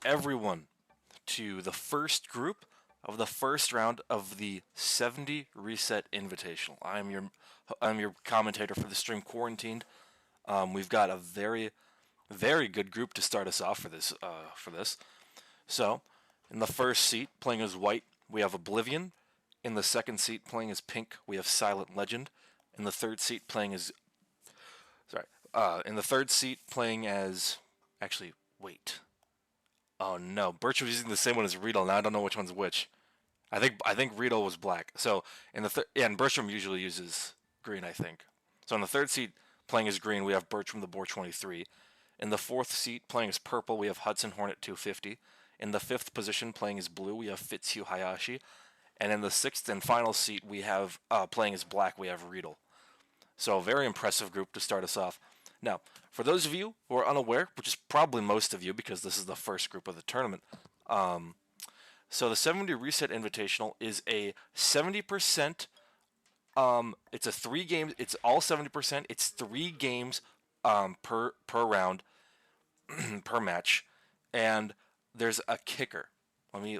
everyone to the first group of the first round of the 70 Reset Invitational. I'm your commentator for the stream, Quarantined. We've got a very good group to start us off for this. So, in the first seat, playing as white, we have Oblivion. In the second seat, playing as pink, we have Silent Legend. In the third seat, playing as actually, wait. Oh no, Birch was using the same one as Riedel. Now I don't know which one's which. I think Riedel was black. So and Bertram usually uses green, I think. So in the third seat, playing as green, we have Bertram the Boar 23. In the fourth seat, playing as purple, we have Hudson Hornet 250. In the fifth position, playing as blue, we have Fitzhugh Hayashi. And in the sixth and final seat, we have playing as black, we have Riedel. So a very impressive group to start us off. Now, for those of you who are unaware, which is probably most of you because this is the first group of the tournament, so the 70 Reset Invitational is a 70%, it's a 3 games, it's all 70%, it's 3 games per round, per match, and there's a kicker. Let me,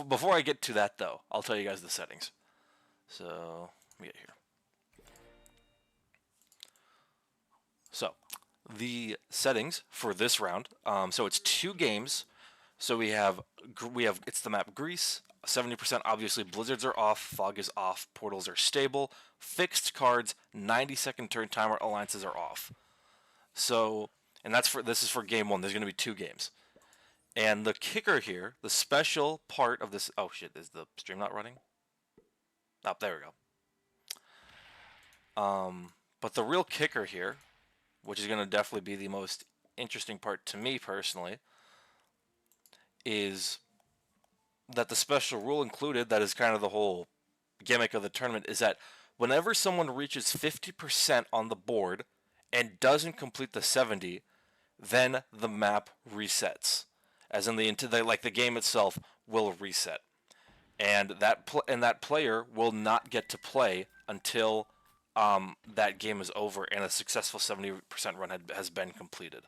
before I get to that though, I'll tell you guys the settings. So, let me get here. So, the settings for this round, so it's 2 games. So we have it's the map Greece, 70%, obviously blizzards are off, fog is off, portals are stable, fixed cards, 90-second turn timer, alliances are off. So, and this is for game 1. There's going to be 2 games. And the kicker here, the special part of this, oh shit, is the stream not running? Oh, there we go. But the real kicker here, which is going to definitely be the most interesting part to me personally, is that the special rule included, that is kind of the whole gimmick of the tournament, is that whenever someone reaches 50% on the board and doesn't complete the 70, then the map resets. As in the game itself will reset. And that player will not get to play until that game is over and a successful 70% run has been completed.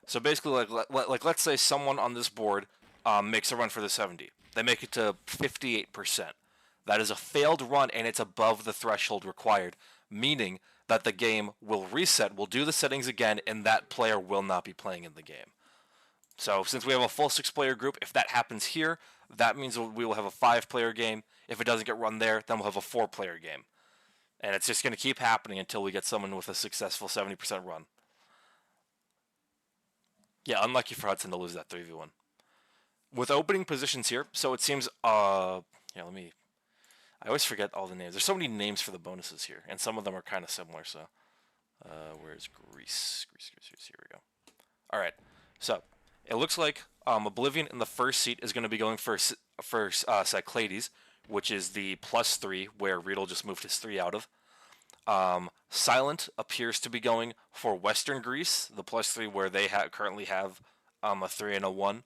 So basically, like let's say someone on this board makes a run for the 70. They make it to 58%. That is a failed run, and it's above the threshold required, meaning that the game will reset, will do the settings again, and that player will not be playing in the game. So since we have a full 6-player group, if that happens here, that means we will have a 5-player game. If it doesn't get run there, then we'll have a 4-player game. And it's just going to keep happening until we get someone with a successful 70% run. Yeah, unlucky for Hudson to lose that 3v1. With opening positions here, so it seems, I always forget all the names. There's so many names for the bonuses here, and some of them are kind of similar, so. Where's Greece? Greece, here we go. Alright, so, it looks like Oblivion in the first seat is going to be going for Cyclades, which is the +3, where Riedel just moved his 3 out of. Silent appears to be going for Western Greece, the +3 where they currently have a 3 and a 1.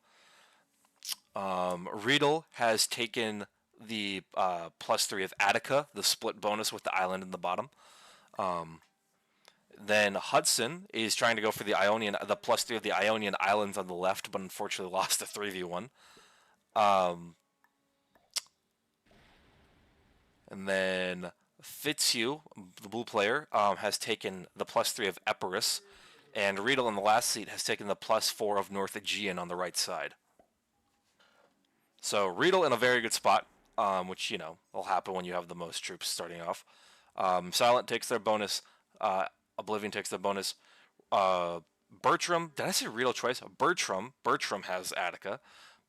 Riedel has taken the +3 of Attica, the split bonus with the island in the bottom. Then Hudson is trying to go for the +3 of the Ionian Islands on the left, but unfortunately lost the 3v1. And then Fitzhugh, the blue player, has taken the +3 of Epirus, and Riedel in the last seat has taken the +4 of North Aegean on the right side. So Riedel in a very good spot, which, will happen when you have the most troops starting off. Silent takes their bonus. Oblivion takes their bonus. Bertram, did I say Riedel twice? Bertram has Attica.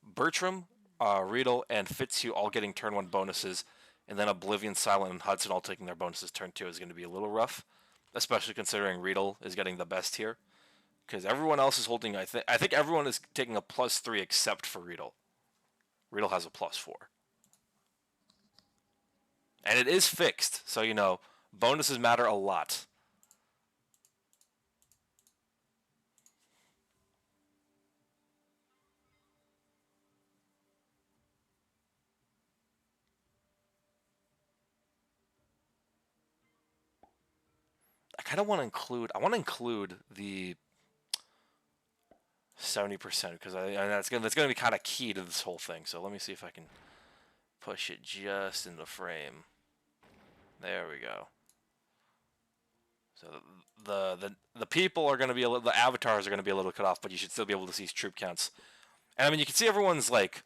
Bertram, Riedel, and Fitzhugh all getting turn 1 bonuses. And then Oblivion, Silent, and Hudson all taking their bonuses turn 2 is going to be a little rough, especially considering Riedel is getting the best here, because everyone else is holding. I think everyone is taking a +3 except for Riedel. Riedel has a +4, and it is fixed, so bonuses matter a lot. kind of want to include. I want to include the 70% because that's gonna be kind of key to this whole thing. So let me see if I can push it just into frame. There we go. So the people are gonna be the avatars are gonna be a little cut off, but you should still be able to see troop counts. And I mean, you can see everyone's like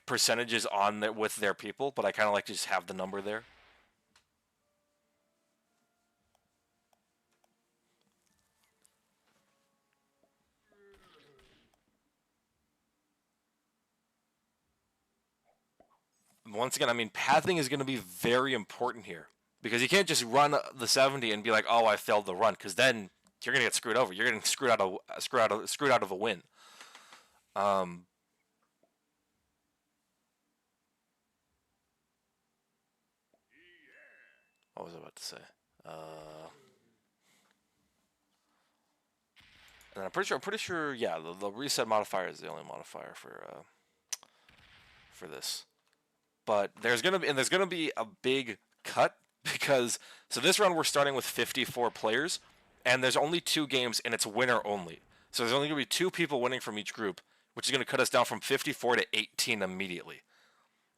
percentages on with their people, but I kind of like to just have the number there. Once again, I mean, pathing is going to be very important here because you can't just run the 70 and be like, "Oh, I failed the run," because then you're going to get screwed over. You're getting screwed out of a win. Um, what was I about to say? And I'm pretty sure, yeah, the reset modifier is the only modifier for this. But there's gonna be a big cut because so this round we're starting with 54 players, and there's only 2 games and it's winner only. So there's only gonna be 2 people winning from each group, which is gonna cut us down from 54 to 18 immediately.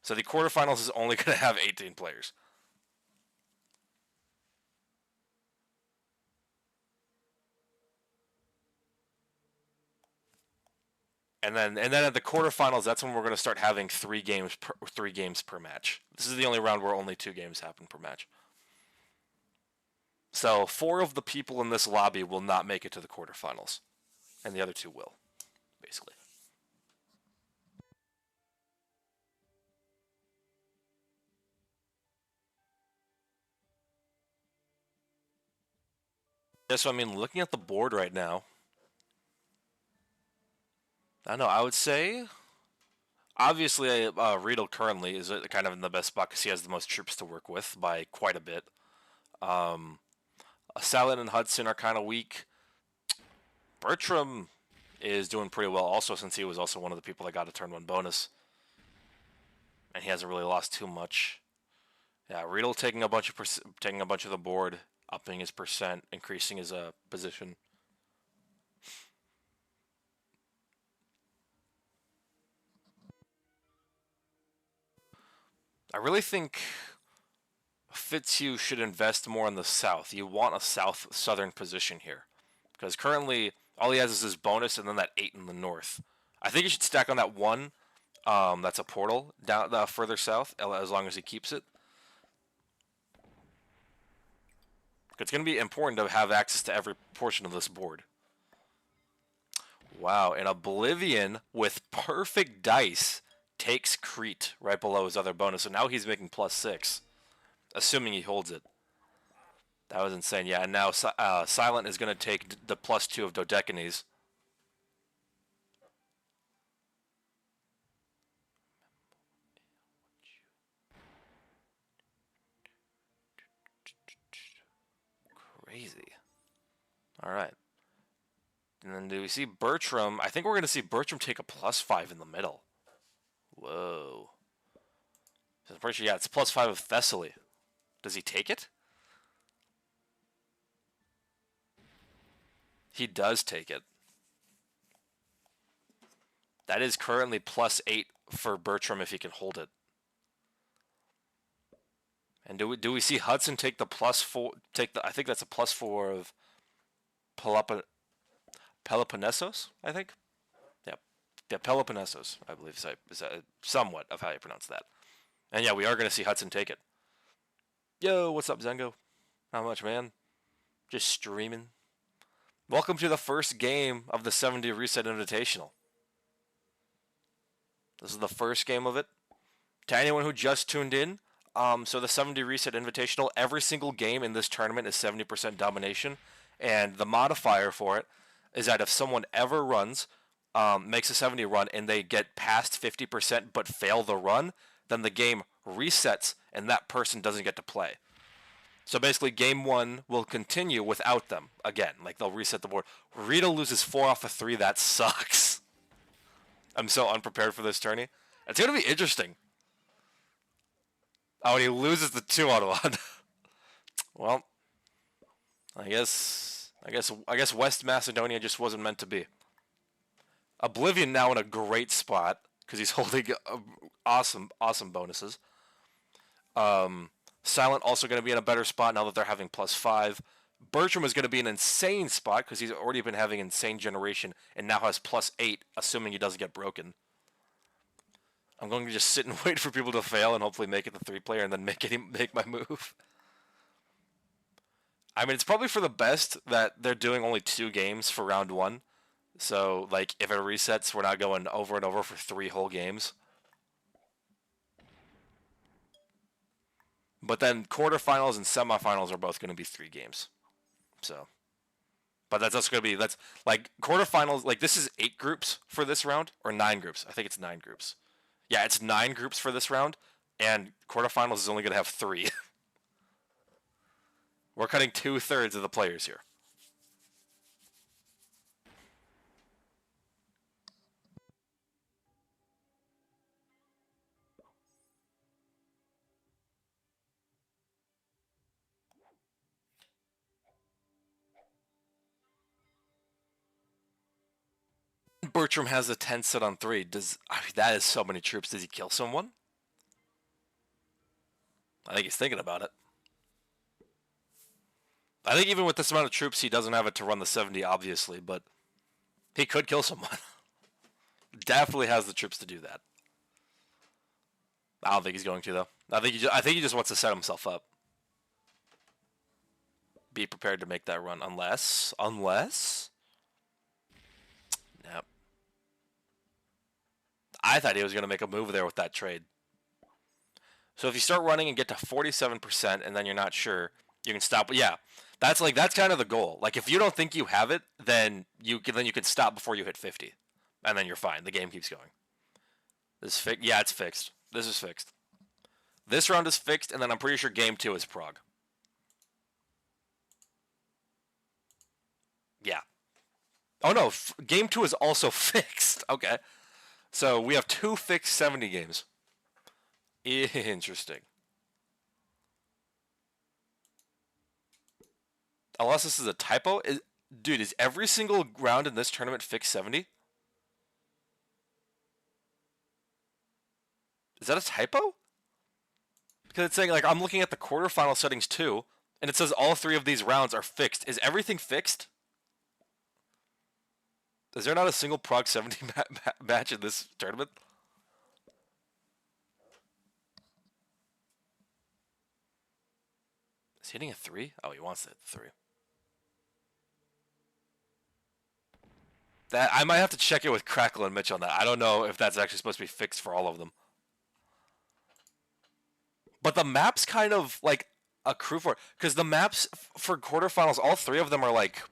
So the quarterfinals is only gonna have 18 players. And then at the quarterfinals, that's when we're going to start having 3 games per match. This is the only round where only 2 games happen per match. So 4 of the people in this lobby will not make it to the quarterfinals, and the other 2 will, basically. Yeah, so I mean, looking at the board right now, I don't know. I would say obviously Riedel currently is kind of in the best spot because he has the most troops to work with by quite a bit. Um, Salad and Hudson are kind of weak. Bertram is doing pretty well also since he was also one of the people that got a turn 1 bonus. And he hasn't really lost too much. Yeah, Riedel taking taking a bunch of the board, upping his percent, increasing his position. I really think Fitzhugh should invest more in the south. You want a southern position here because currently all he has is his bonus and then that 8 in the north. I think he should stack on that 1. That's a portal down further south as long as he keeps it. It's going to be important to have access to every portion of this board. Wow, and Oblivion with perfect dice takes Crete right below his other bonus, so now he's making +6, assuming he holds it. That was insane, yeah. And now Silent is going to take the +2 of Dodecanese. Crazy. All right. And then do we see Bertram? I think we're going to see Bertram take a +5 in the middle. Whoa. So I'm pretty sure, yeah, it's +5 of Thessaly. Does he take it? He does take it. That is currently +8 for Bertram if he can hold it. And do we see Hudson take the +4? I think that's a +4 of Peloponnesos. I think. Yeah, Peloponnesos. I believe is somewhat of how you pronounce that. And yeah, we are going to see Hudson take it. Yo, what's up, Zengo? How much, man? Just streaming. Welcome to the first game of the 70 Reset Invitational. This is the first game of it. To anyone who just tuned in, so the 70 Reset Invitational, every single game in this tournament is 70% domination, and the modifier for it is that if someone ever runs, makes a 70 run, and they get past 50% but fail the run, then the game resets, and that person doesn't get to play. So basically, game 1 will continue without them again. Like, they'll reset the board. Rita loses 4 off of 3. That sucks. I'm so unprepared for this tourney. It's going to be interesting. Oh, and he loses the 2 on 1. Well, I guess West Macedonia just wasn't meant to be. Oblivion now in a great spot because he's holding awesome bonuses. Silent also going to be in a better spot now that they're having +5. Bertram is going to be an insane spot because he's already been having insane generation and now has +8, assuming he doesn't get broken. I'm going to just sit and wait for people to fail and hopefully make it the 3-player and then make my move. I mean, it's probably for the best that they're doing only 2 games for round 1. So, like, if it resets, we're not going over and over for 3 whole games. But then quarterfinals and semifinals are both going to be 3 games. So, but that's going to be that's like quarterfinals. Like this is 8 groups for this round or 9 groups. I think it's 9 groups. Yeah, it's 9 groups for this round, and quarterfinals is only going to have 3. We're cutting 2/3 of the players here. Bertram has a 10 set on 3. That is so many troops? Does he kill someone? I think he's thinking about it. I think even with this amount of troops, he doesn't have it to run the 70, obviously, but he could kill someone. Definitely has the troops to do that. I don't think he's going to though. I think he just wants to set himself up. Be prepared to make that run, unless. Yep. I thought he was going to make a move there with that trade. So if you start running and get to 47% and then you're not sure, you can stop. Yeah, that's kind of the goal. Like if you don't think you have it, then you can stop before you hit 50, and then you're fine. The game keeps going. This is fixed. Yeah, it's fixed. This is fixed. This round is fixed, and then I'm pretty sure game 2 is Prague. Yeah. Oh no, game 2 is also fixed. Okay. So we have 2 fixed 70 games. Interesting. Unless this is a typo. Dude, is every single round in this tournament fixed 70? Is that a typo? Because it's saying, like, I'm looking at the quarterfinal settings too, and it says all 3 of these rounds are fixed. Is everything fixed? Is there not a single Prague 70 match in this tournament? Is he hitting a 3? Oh, he wants to hit the 3. That I might have to check it with Crackle and Mitch on that. I don't know if that's actually supposed to be fixed for all of them. But the map's kind of like a crew for it. Because the maps for quarterfinals, all 3 of them are like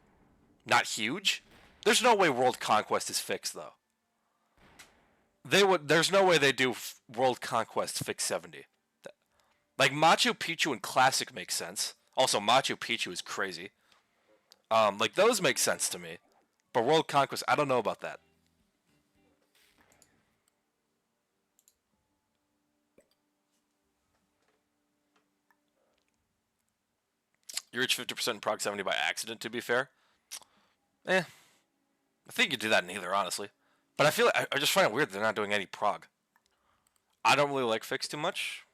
not huge. There's no way World Conquest is fixed though. There's no way they do World Conquest fix 70. Like Machu Picchu and Classic makes sense. Also, Machu Picchu is crazy. Like those make sense to me. But World Conquest, I don't know about that. You reach 50% in Prague 70 by accident, to be fair. I think you do that in either, honestly. But I just find it weird they're not doing any Prague. I don't really like fixed too much.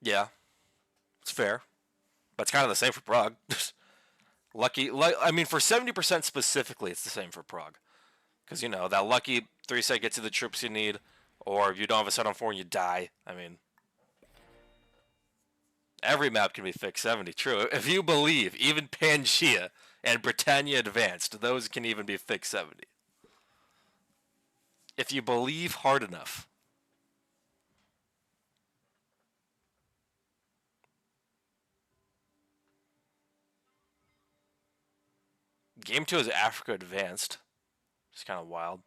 Yeah, it's fair. But it's kind of the same for Prague. I mean, for 70% specifically, it's the same for Prague. Because, you know, that lucky 3-set gets you the troops you need, or if you don't have a set on 4 and you die. I mean, every map can be fixed 70, true. If you believe, even Pangaea and Britannia Advanced, those can even be fixed 70. If you believe hard enough. Game 2 is Africa Advanced. It's kind of wild.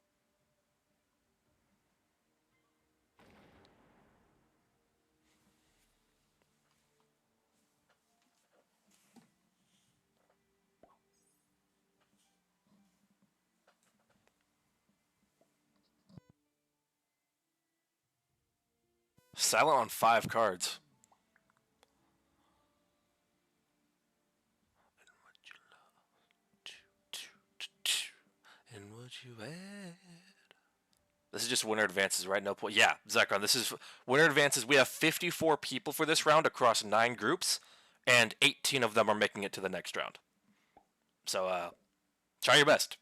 Silent on 5 cards. would you add? This is just winner advances, right? No point. Yeah, Zekron, this is winner advances. We have 54 people for this round across 9 groups, and 18 of them are making it to the next round. So, try your best.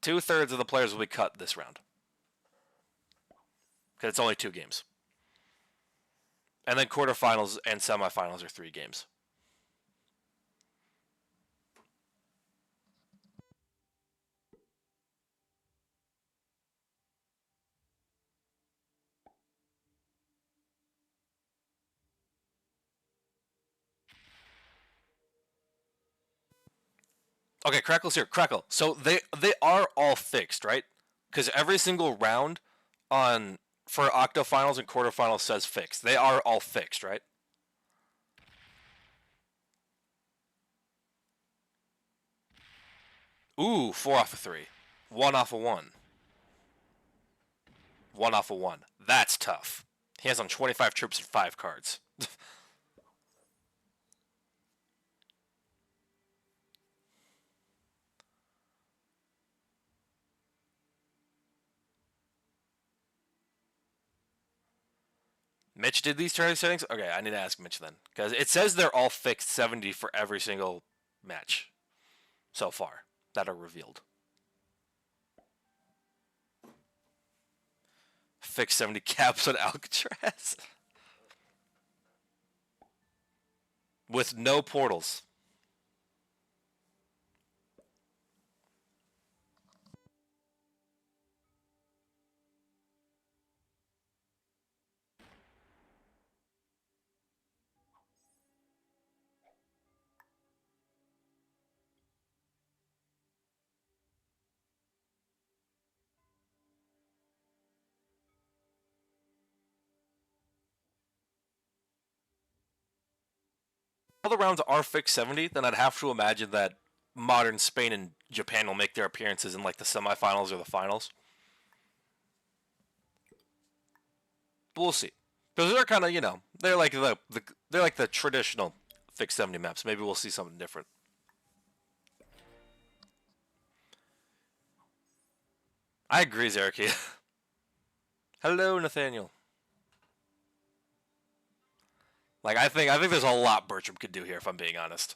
2/3 of the players will be cut this round. Because it's only 2 games. And then quarterfinals and semifinals are 3 games. Okay, Crackle's here. Crackle. So they are all fixed, right? Because every single round on for octofinals and quarterfinals says fixed. They are all fixed, right? Ooh, 4 off of 3. 1 off of 1. 1 off of 1. That's tough. He has on 25 troops and 5 cards. Mitch did these tourney settings? Okay, I need to ask Mitch then. Because it says they're all fixed 70 for every single match so far that are revealed. Fixed 70 caps on Alcatraz. With no portals. All the rounds are fixed 70, then I'd have to imagine that modern Spain and Japan will make their appearances in like the semifinals or the finals. But we'll see. Because they're kind of, they're like the traditional fixed 70 maps. Maybe we'll see something different. I agree, Zeraki. Hello, Nathaniel. Like I think there's a lot Bertram could do here if I'm being honest.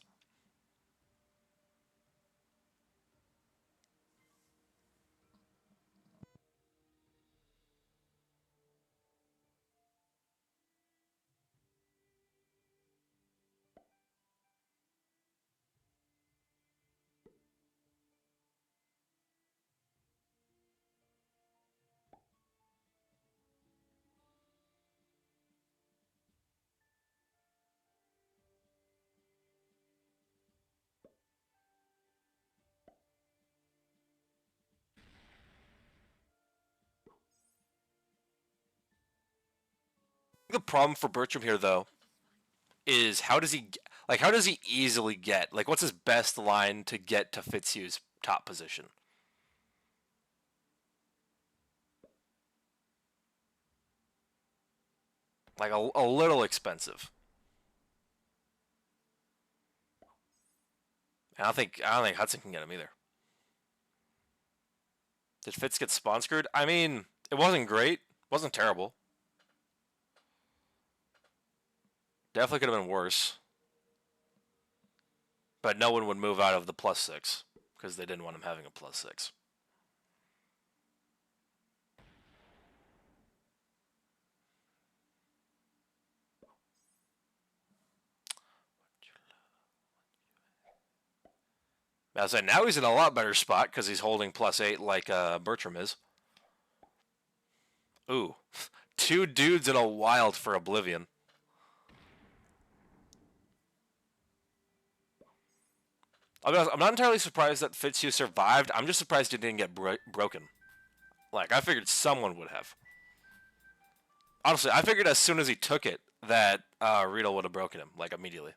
The problem for Bertram here though is how does he easily get what's his best line to get to Fitzhugh's top position? Like a little expensive. I don't think Hudson can get him either. Did Fitz get spawn screwed? I mean, it wasn't great. It wasn't terrible. Definitely could have been worse. But no one would move out of the +6 because they didn't want him having a +6. I was saying, now he's in a lot better spot because he's holding +8 like Bertram is. Ooh, 2 dudes in a wild for Oblivion. I'm not entirely surprised that Fitzhugh survived. I'm just surprised he didn't get broken. Like, I figured someone would have. Honestly, I figured as soon as he took it that Riedel would have broken him, like, immediately.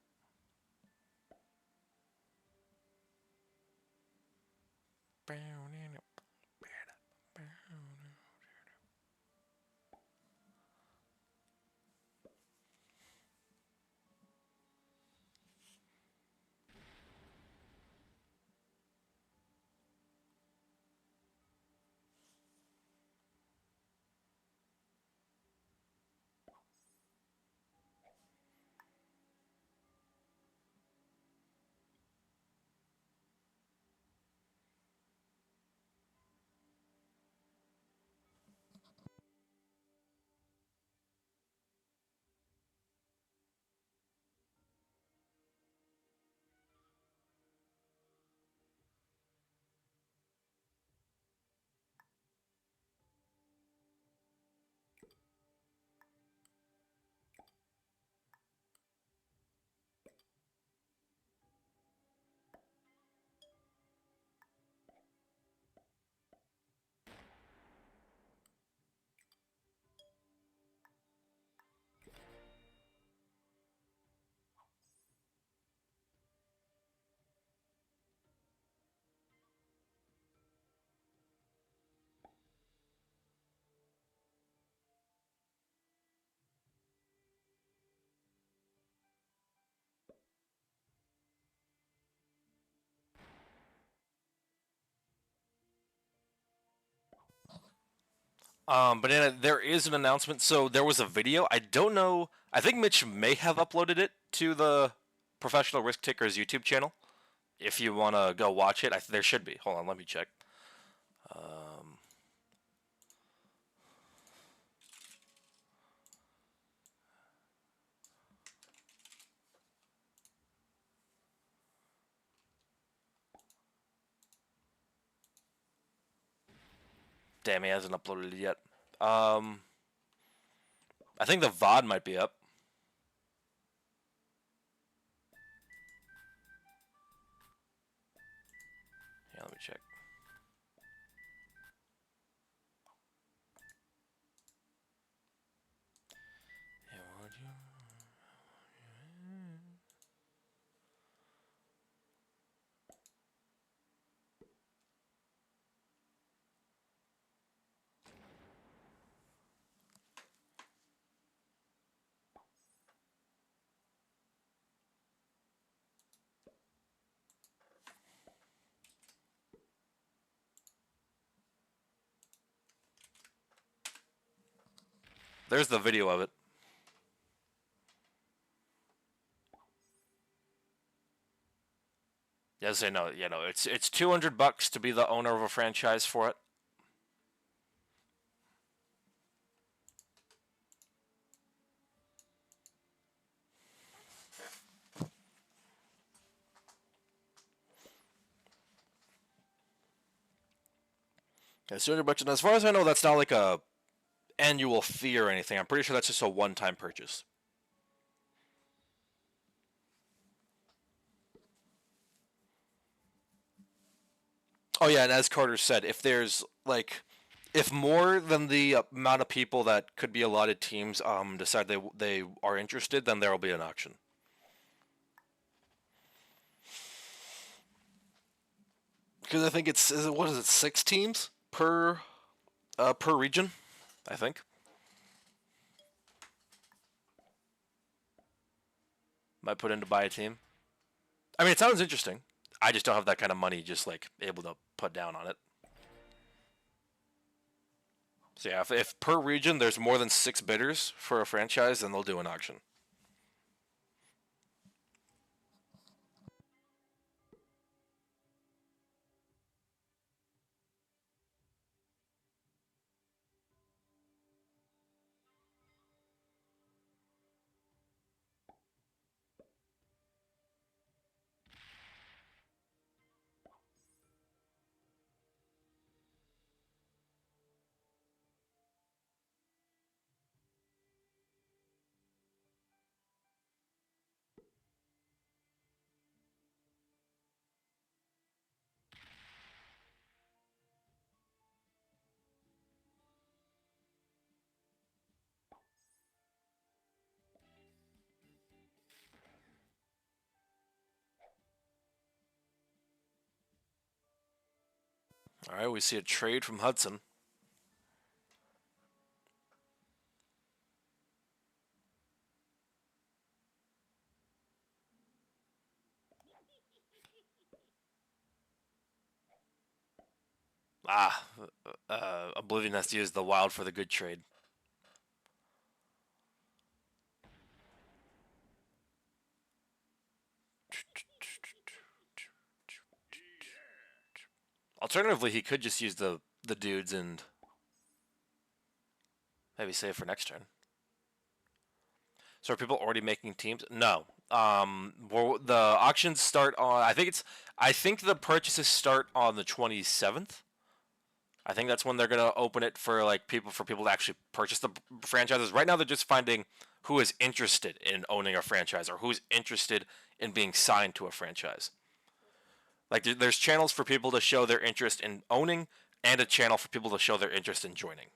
Banana, there is an announcement. So there was a video. I don't know. I think Mitch may have uploaded it to the Professional Risk Takers YouTube channel. If you want to go watch it, there should be. Hold on, let me check. Um, Damn, he hasn't uploaded it yet. Um, I think the VOD might be up. Yeah, let me check. Yeah, would you? There's the video of it. Yes, I know. You know, it's $200 to be the owner of a franchise for it. Yeah, it's $200, and as far as I know, that's not like a annual fee or anything. I'm pretty sure that's just a one-time purchase. Oh yeah, and as Carter said, if there's like, if more than the amount of people that could be allotted teams decide they are interested, then there will be an auction. Because I think what is it, 6 teams per region, I think. Might put in to buy a team. I mean, it sounds interesting. I just don't have that kind of money, just like able to put down on it. So yeah, if per region there's more than 6 bidders for a franchise, then they'll do an auction. All right, we see a trade from Hudson. Ah, Oblivion has to use the wild for the good trade. Alternatively, he could just use the dudes and maybe save for next turn. So are people already making teams? No. The auctions start on. I think the purchases start on the 27th. I think that's when they're gonna open it for people to actually purchase the franchises. Right now, they're just finding who is interested in owning a franchise or who's interested in being signed to a franchise. Like there's channels for people to show their interest in owning, and a channel for people to show their interest in joining.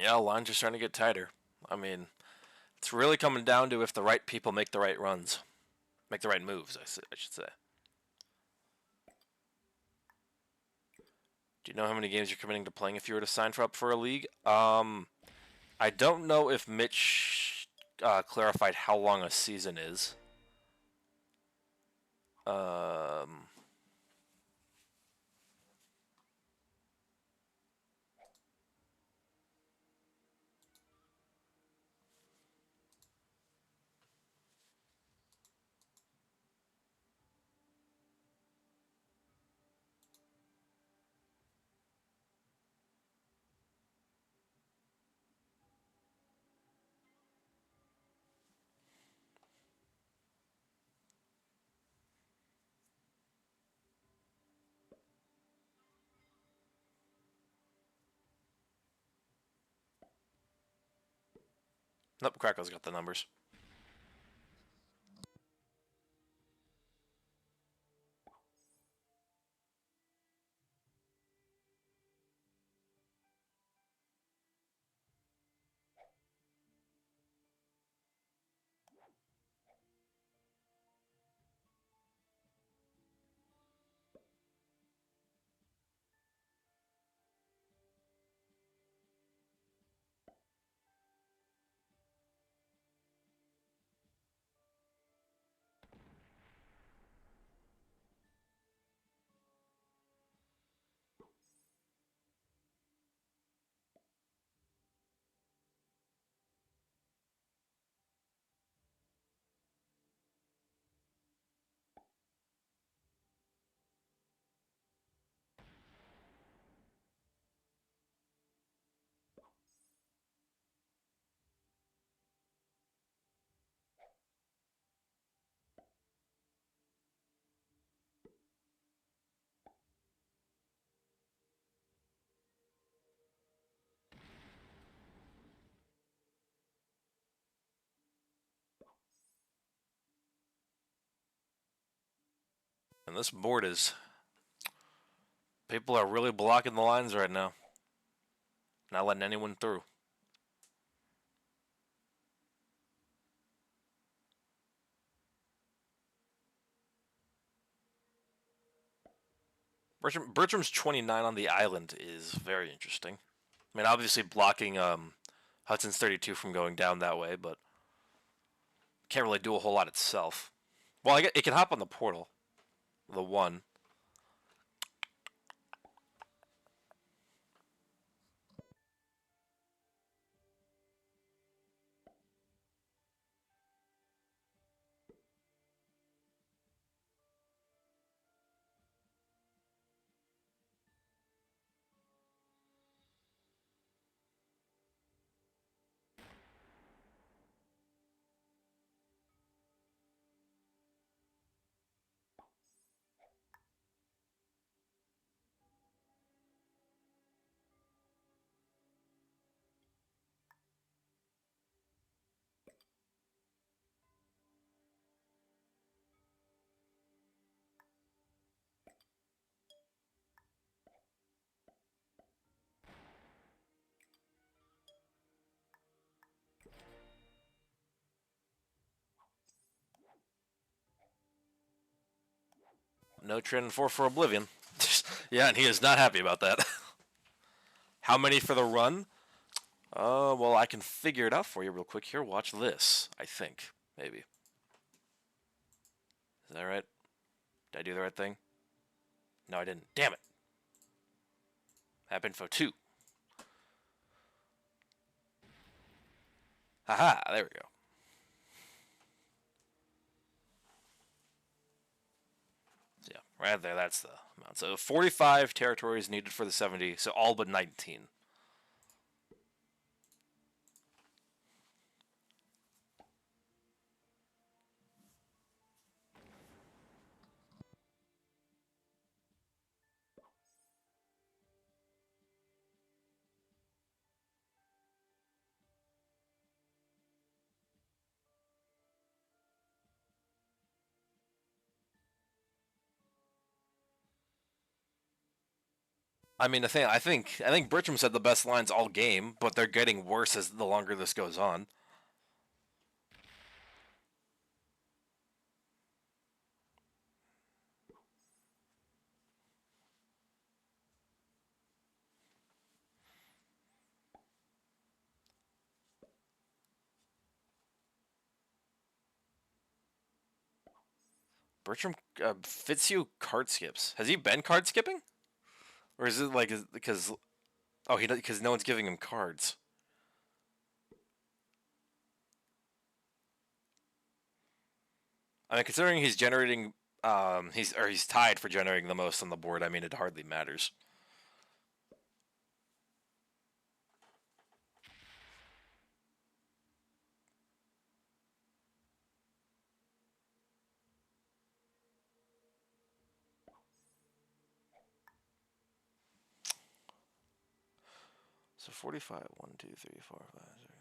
Yeah, lines are starting to get tighter. I mean, it's really coming down to if the right people make the right runs, make the right moves. I should say. Do you know how many games you're committing to playing if you were to sign up for a league? I don't know if Mitch clarified how long a season is. Um, nope, Krako's got the numbers. And this board is people are really blocking the lines right now, not letting anyone through. Bertram's 29 on the island is very interesting. I mean, obviously blocking Hudson's 32 from going down that way, but can't really do a whole lot itself. Well, it can hop on the portal, the one. No trend 4 for Oblivion. Yeah, and he is not happy about that. How many for the run? Well, I can figure it out for you real quick here. Watch this, I think. Maybe. Is that right? Did I do the right thing? No, I didn't. Damn it. App info 2. Haha, there we go. So yeah, right there, that's the amount. So 45 territories needed for the 70, so all but 19. I mean, I think Bertram said the best lines all game, but they're getting worse as the longer this goes on. Bertram Fitzhugh card skips. Has he been card skipping, or is it like because oh he because no one's giving him cards? I mean, considering he's generating, he's tied for generating the most on the board. I mean, it hardly matters. So 45, 1, 2, 3, 4, 5, 6.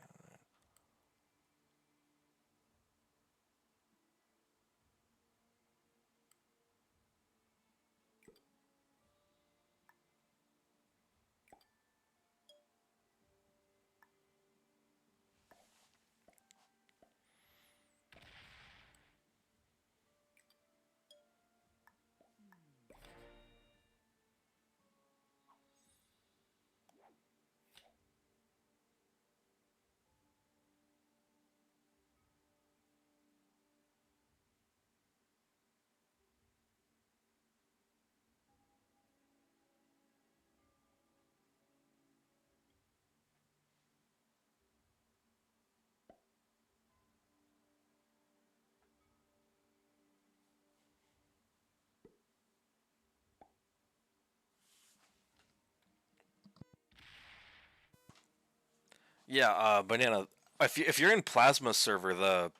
Yeah, banana. If you're in Plasma server, the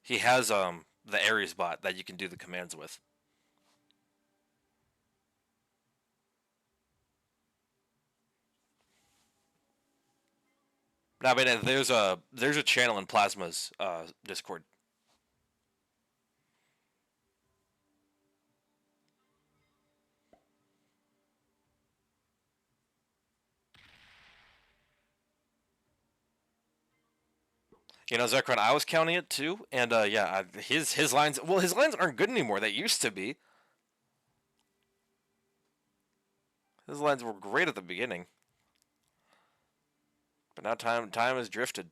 he has the Ares bot that you can do the commands with. Now, but there's a channel in Plasma's Discord. You know, Zekron, I was counting it too, and yeah, his lines. Well, his lines aren't good anymore. They used to be. His lines were great at the beginning, but now time has drifted.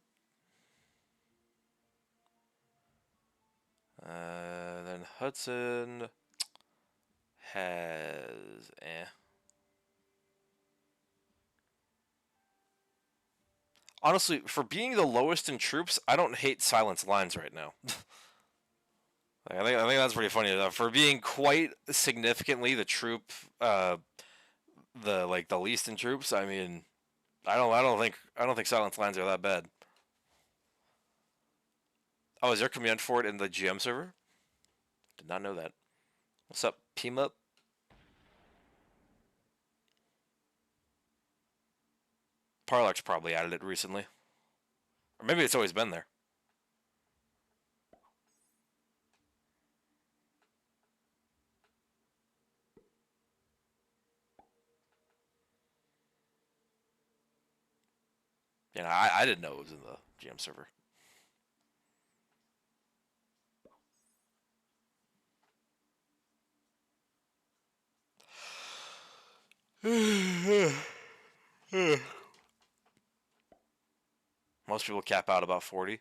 Then Hudson has Honestly, for being the lowest in troops, I don't hate silence lines right now. I think that's pretty funny enough. For being quite significantly the troop, the least in troops. I mean, I don't think silence lines are that bad. Oh, is there command for it in the GM server? Did not know that. What's up, Pima? Parlax probably added it recently, or maybe it's always been there. You know, I didn't know it was in the GM server. Most people cap out about 40.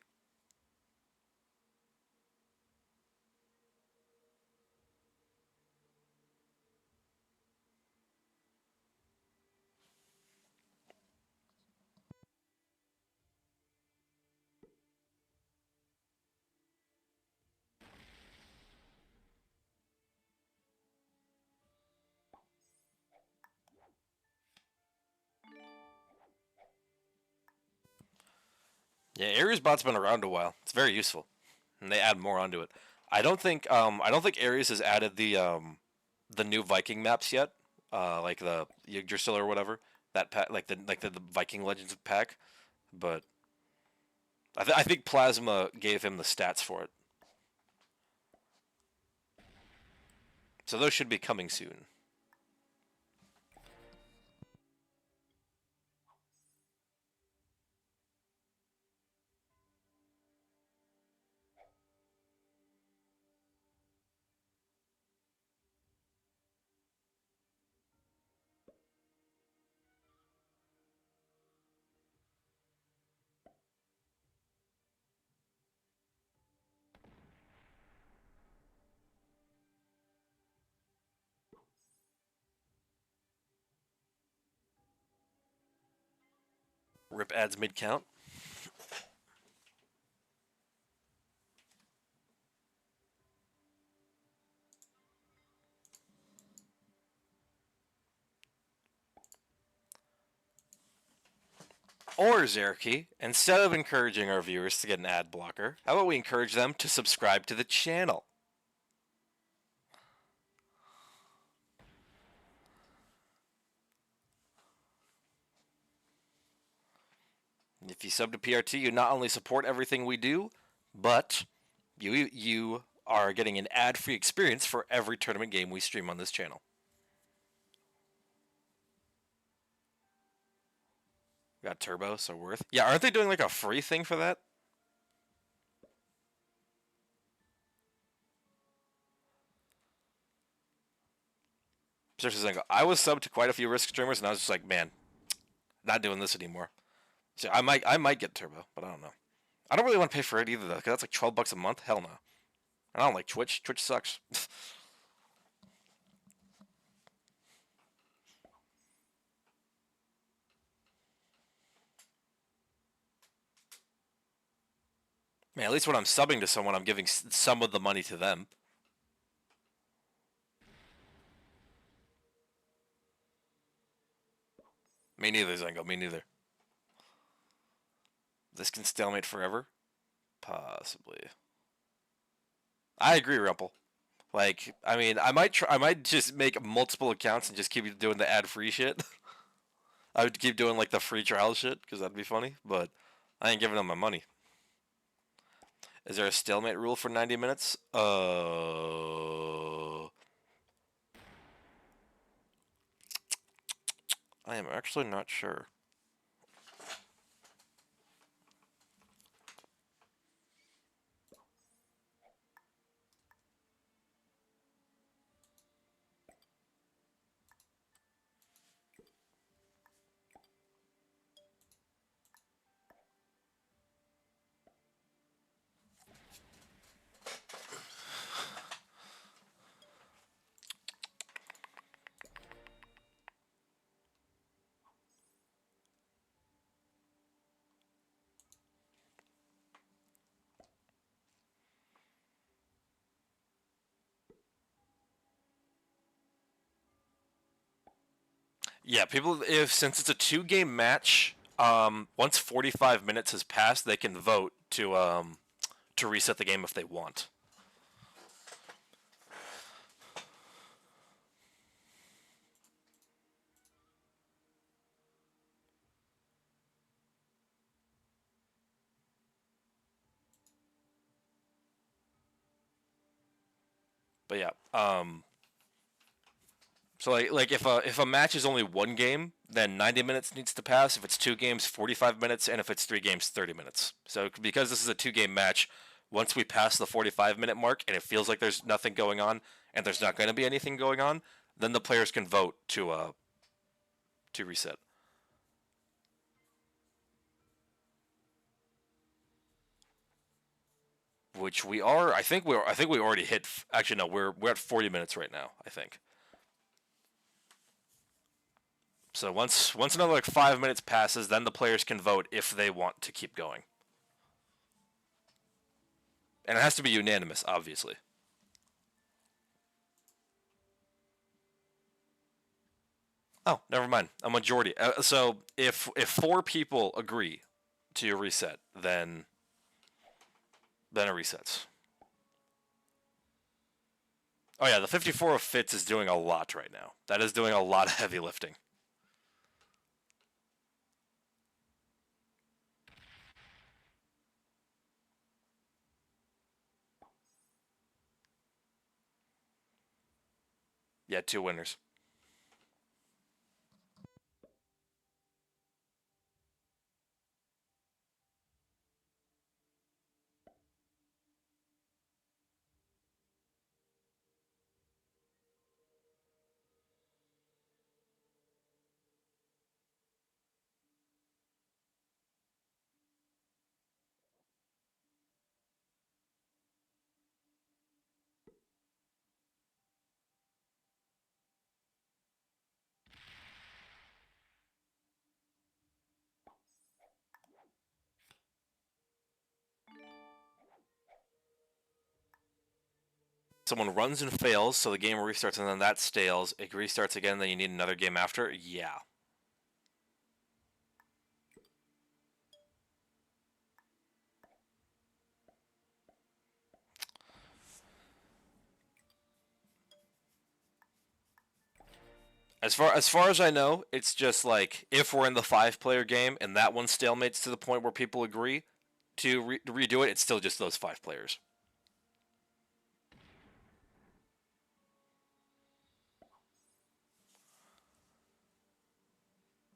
Yeah, Ares bot's been around a while. It's very useful, and they add more onto it. I don't think Ares has added the new Viking maps yet, like the Yggdrasil or whatever that pack, like the Viking Legends pack. But I think Plasma gave him the stats for it, so those should be coming soon. Rip ads mid count. Or, Zerky, instead of encouraging our viewers to get an ad blocker, how about we encourage them to subscribe to the channel? If you sub to PRT, you not only support everything we do, but you are getting an ad-free experience for every tournament game we stream on this channel. Got Turbo, so worth. Yeah, aren't they doing like a free thing for that? Seriously, I was subbed to quite a few Risk streamers, and I was just like, man, not doing this anymore. So I might get Turbo, but I don't know. I don't really want to pay for it either though, because that's like $12 a month. Hell no. I don't like Twitch. Twitch sucks. Man, at least when I'm subbing to someone, I'm giving some of the money to them. Me neither, Zengo. Me neither. This can stalemate forever? Possibly. I agree, Rumple. Like, I mean, I might try. I might just make multiple accounts and just keep doing the ad-free shit. I would keep doing like the free trial shit because that'd be funny. But I ain't giving them my money. Is there a stalemate rule for 90 minutes? I am actually not sure. Yeah, people. If since it's a two-game match, once 45 minutes has passed, they can vote to reset the game if they want. But yeah, so like if a match is only one game, then 90 minutes needs to pass. If it's two games, 45 minutes, and if it's three games, 30 minutes. So because this is a two-game match, once we pass the 45-minute mark and it feels like there's nothing going on and there's not going to be anything going on, then the players can vote to reset. Which we are. I think we already hit. Actually, no, we're at 40 minutes right now. I think. So once another like 5 minutes passes, then the players can vote if they want to keep going, and it has to be unanimous, obviously. Oh, never mind. A majority. So if four people agree to your reset, then it resets. Oh yeah, the 54 of Fitz is doing a lot right now. That is doing a lot of heavy lifting. Yeah, two winners. Someone runs and fails, so the game restarts, and then that stales. It restarts again, then you need another game after. Yeah. As far as I know, it's just like if we're in the 5-player game and that one stalemates to the point where people agree to redo it, it's still just those 5 players.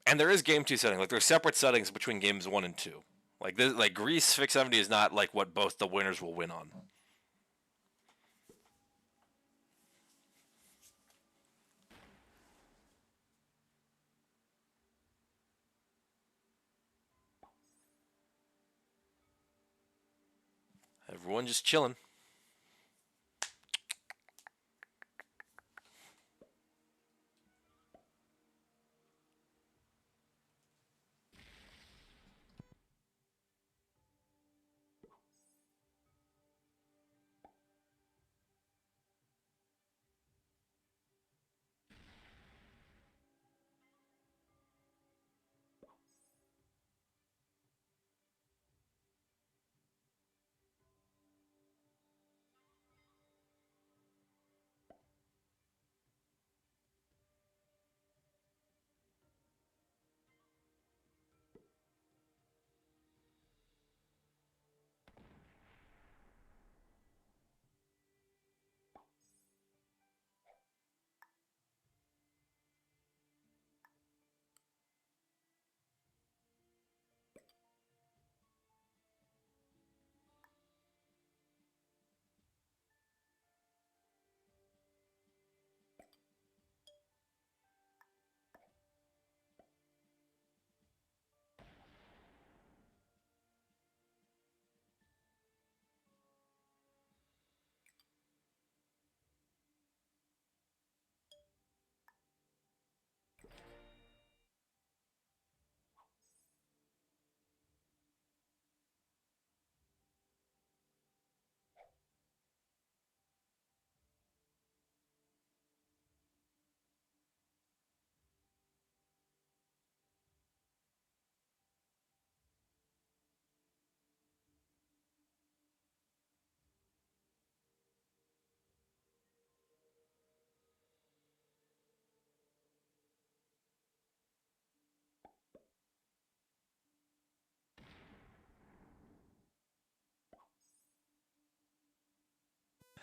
And there is game 2 setting. Like there's separate settings between games 1 and 2. Like this, like Greece Fix 70 is not like what both the winners will win on. Everyone just chilling.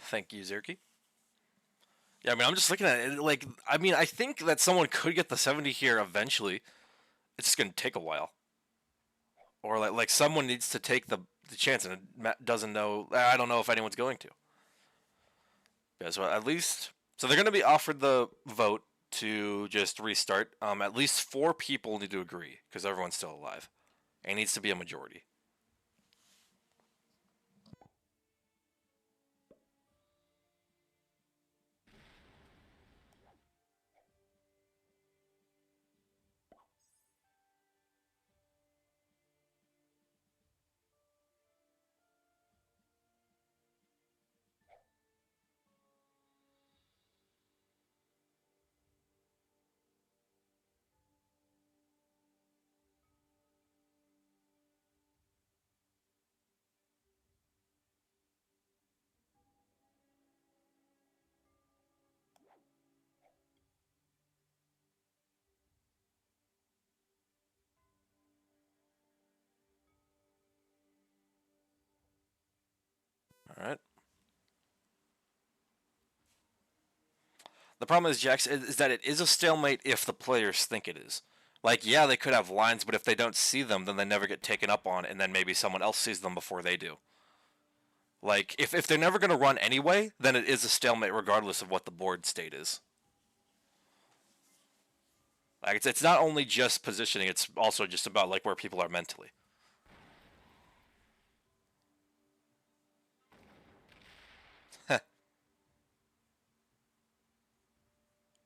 Thank you, Zerky. Yeah, I mean, I'm just looking at it. Like, I mean, I think that someone could get the 70 here eventually. It's just gonna take a while, or like someone needs to take the chance, and Matt doesn't know. I don't know if anyone's going to. Yeah, so at least so they're gonna be offered the vote to just restart. At least 4 people need to agree because everyone's still alive. It needs to be a majority. All right. The problem is, Jax, is that it is a stalemate if the players think it is. Like, yeah, they could have lines, but if they don't see them, then they never get taken up on, and then maybe someone else sees them before they do. Like, if they're never going to run anyway, then it is a stalemate regardless of what the board state is. Like, it's not only just positioning; it's also just about like where people are mentally.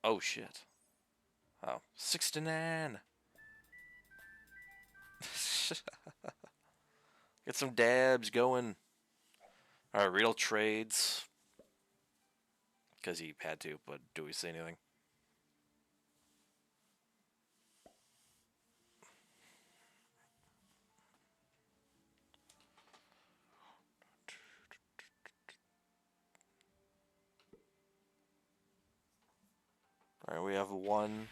Oh shit! Oh, 69. Get some dabs going. All right, real trades. because he had to, but do we say anything? All right, we have one.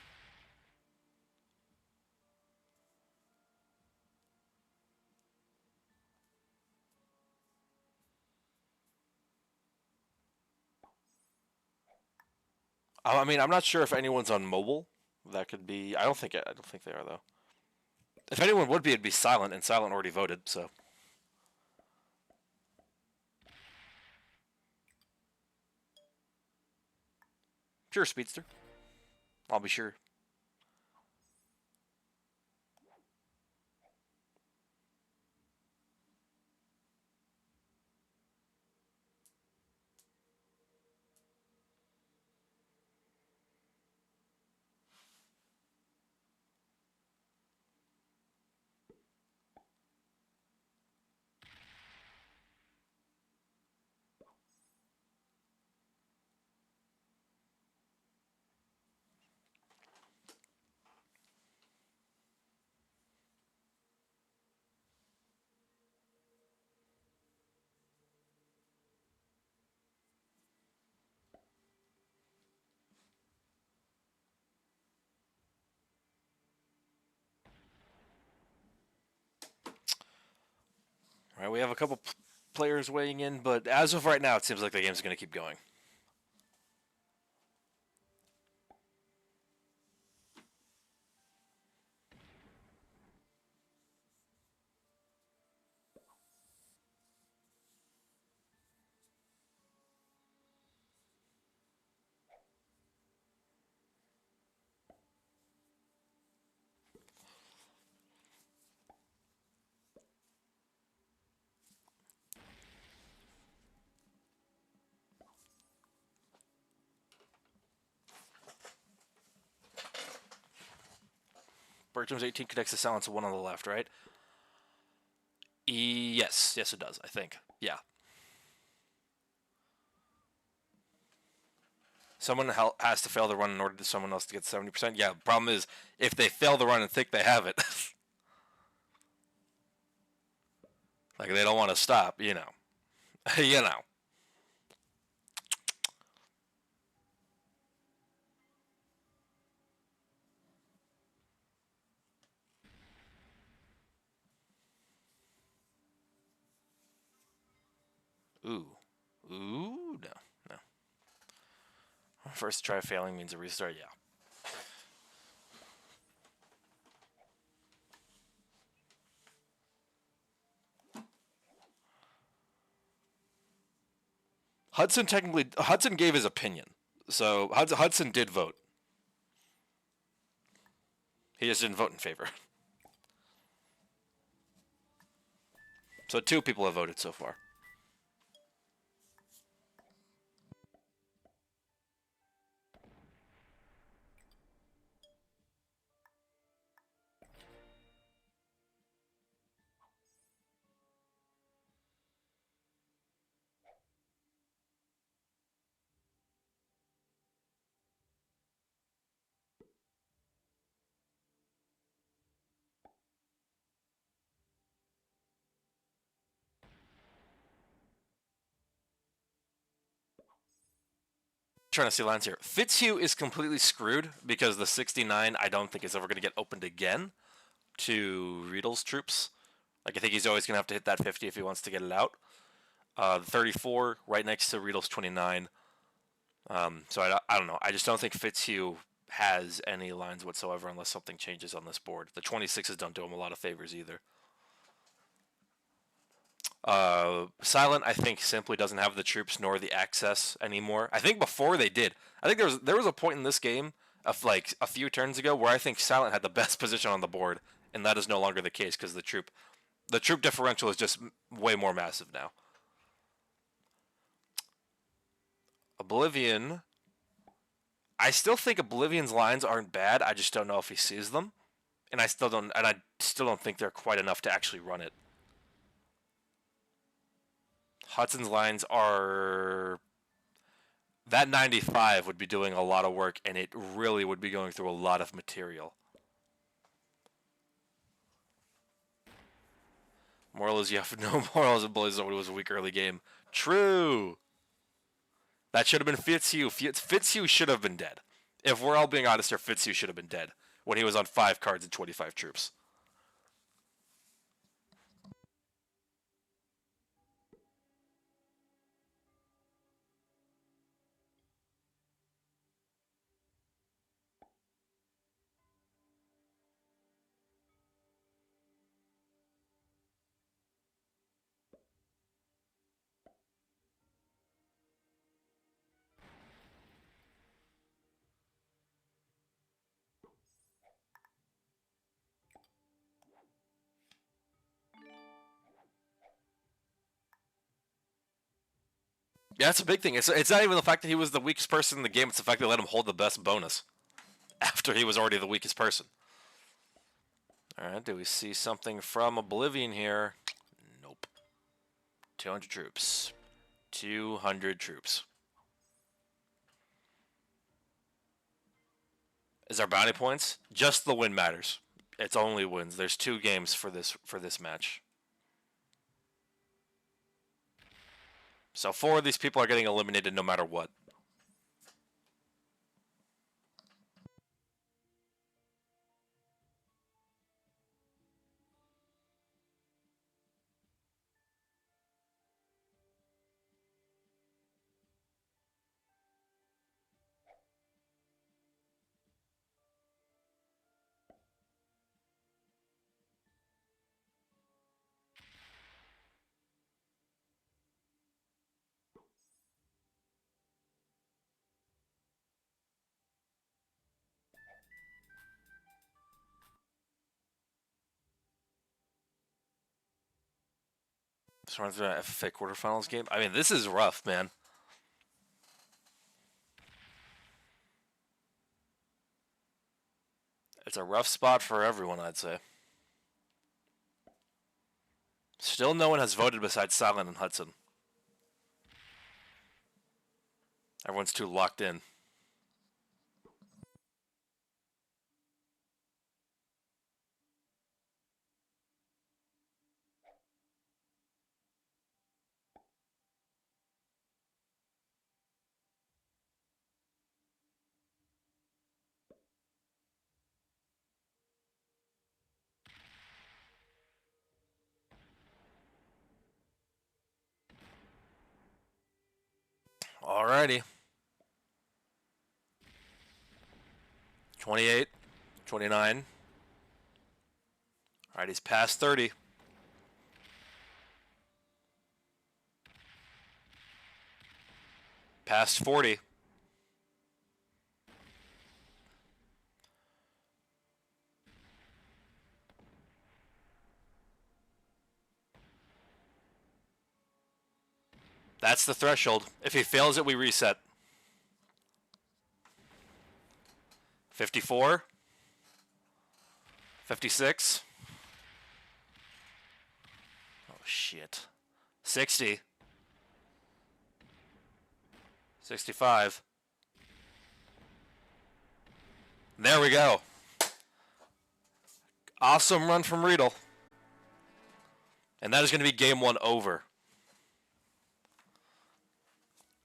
I mean, I'm not sure if anyone's on mobile. That could be. I don't think they are though. If anyone would be, it'd be Silent, and Silent already voted. So sure, Speedster. I'll be sure. All right, we have a couple players weighing in, but as of right now, it seems like the game's going to keep going. Bertram's 18 connects to Silence, one on the left, right? Yes, it does. I think. Yeah. Someone has to fail the run in order for someone else to get 70%. Yeah. The problem is if they fail the run and think they have it, like they don't want to stop. You know. you know. Ooh. Ooh. No. No. First try failing means a restart. Yeah. Hudson gave his opinion, so Hudson did vote. He just didn't vote in favor. So 2 people have voted so far. Trying to see lines here. Fitzhugh is completely screwed because the 69 I don't think is ever going to get opened again to Riedel's troops. Like I think he's always going to have to hit that 50 if he wants to get it out. The 34 right next to Riedel's 29. So I don't know. I just don't think Fitzhugh has any lines whatsoever unless something changes on this board. The 26s don't do him a lot of favors either. Silent, I think, simply doesn't have the troops nor the access anymore. I think before they did. I think there was a point in this game of like a few turns ago where I think Silent had the best position on the board, and that is no longer the case because the troop differential is just way more massive now. Oblivion. I still think Oblivion's lines aren't bad. I just don't know if he sees them, and I still don't think they're quite enough to actually run it. Hudson's lines are That 95 would be doing a lot of work, and it really would be going through a lot of material. Moral is you have no morals and bullies. It was a weak early game. True. That should have been Fitzhugh. Fitzhugh should have been dead. If we're all being honest here, Fitzhugh should have been dead when he was on 5 cards and 25 troops. Yeah, that's a big thing. It's not even the fact that he was the weakest person in the game. It's the fact they let him hold the best bonus after he was already the weakest person. All right, do we see something from Oblivion here? Nope. 200 troops. 200 troops. Is our bounty points? Just the win matters. It's only wins. There's 2 games for this match. So 4 of these people are getting eliminated no matter what. Just run through an FFA quarterfinals game. I mean, this is rough, man. It's a rough spot for everyone, I'd say. Still no one has voted besides Silent and Hudson. Everyone's too locked in. Alrighty. 28, 29. Alright, he's past 30. Past 40. That's the threshold. If he fails it, we reset. 54. 56. Oh, shit. 60. 65. There we go. Awesome run from Riedel. And that is going to be game 1 over.